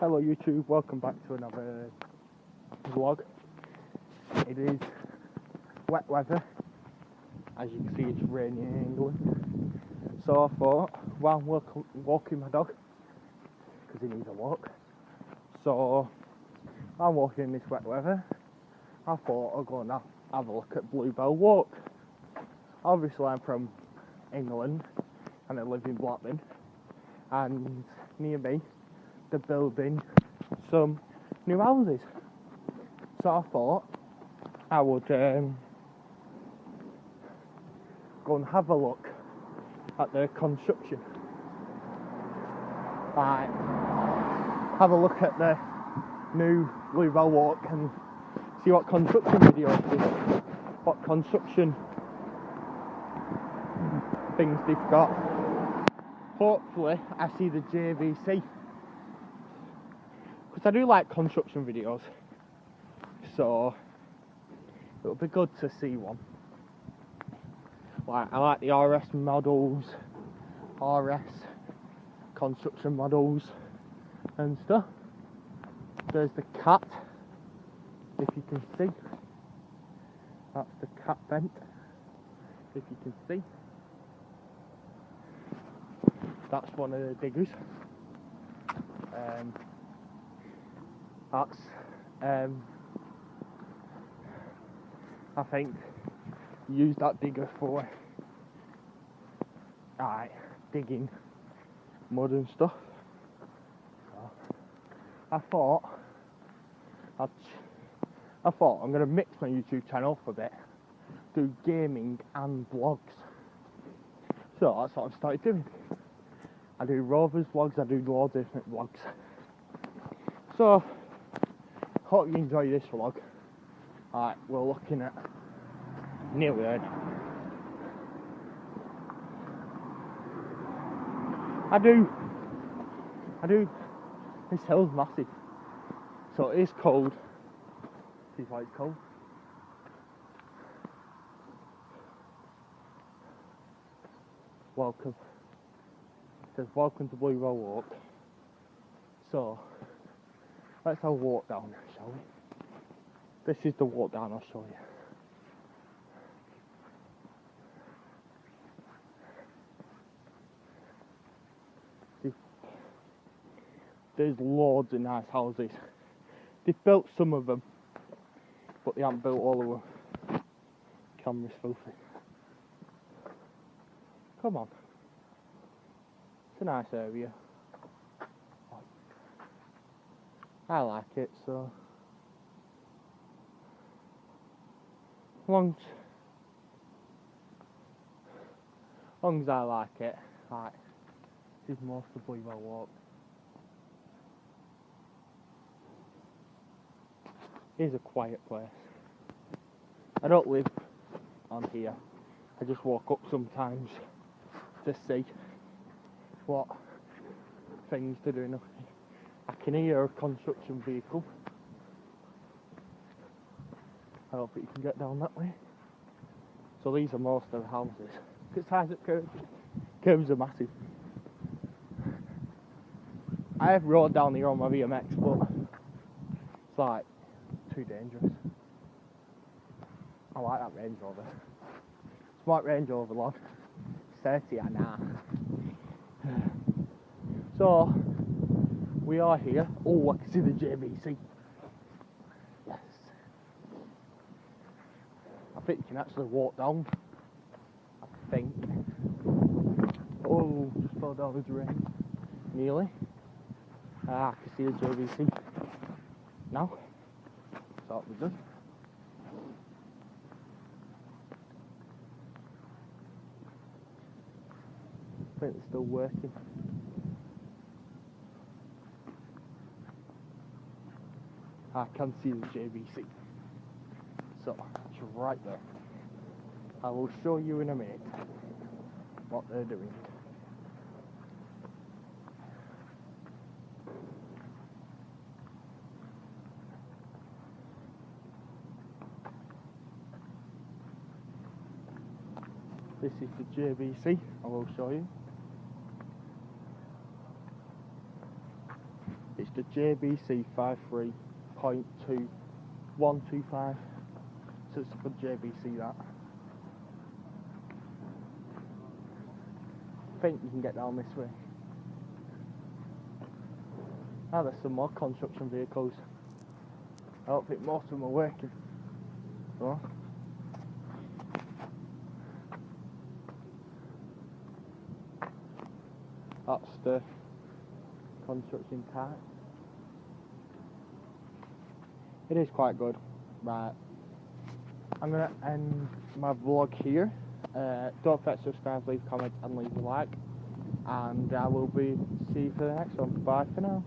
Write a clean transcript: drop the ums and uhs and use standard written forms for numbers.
Hello YouTube, welcome back to another vlog. It is wet weather. As you can see, it's raining in England. So I thought, while I'm walking my dog, because he needs a walk, so I'm walking in this wet weather, I thought I'll go and have a look at Bluebell Walk. Obviously I'm from England and I live in Blackburn, and near me they're building some new houses. So I thought I would go and have a look at the construction. Like, have a look at the new Bluebell Walk and see what construction videos, what construction things they've got. Hopefully I see the JVC, because I do like construction videos, so it'll be good to see one. Like, I like the RS models, RS construction models and stuff. There's the cat, if you can see. That's the cat vent, if you can see. That's one of the diggers. That's I think use that digger for digging mud and stuff. So I thought I'm gonna mix my YouTube channel up a bit, do gaming and vlogs. So that's what I've started doing. I do rovers vlogs, I do loads of different vlogs. So hope you enjoy this vlog. Alright, we're looking at nearly there. I do, this hill's massive, so it is cold. See why it's cold. Welcome. It says welcome to Bluebell Walk. So let's have a walk down, shall we? This is the walk down, I'll show you. There's loads of nice houses. They've built some of them, but they haven't built all of them. Camera's filthy. Come on. It's a nice area. I like it, so long as I like it, like, this is most of Bluebell Walk. It's a quiet place. I don't live on here. I just walk up sometimes to see what things to do. I can hear a construction vehicle. I hope you can get down that way. So these are most of the houses. Look at the size of curves. Curves are massive. I have rode down here on my BMX, but it's like too dangerous. I like that Range Rover. Smart Range Rover, lad. 30 and a half. So we are here. Oh, I can see the JVC. Yes. I think you can actually walk down. I think. Oh, just fell down with the rain. Nearly. I can see the JVC. Now. Thought we're good. I think it's still working. I can see the JVC. So, it's right there. I will show you in a minute what they're doing. This is the JVC, I will show you. It's used a JBC 53.2125, so it's a good JBC that. I think you can get down this way. Ah, there's some more construction vehicles. I don't think most of them are working. So, that's the construction car. It is quite good. Right, I'm gonna end my vlog here. Don't forget to subscribe, leave a comment and leave a like, and I will see you for the next one. Bye for now.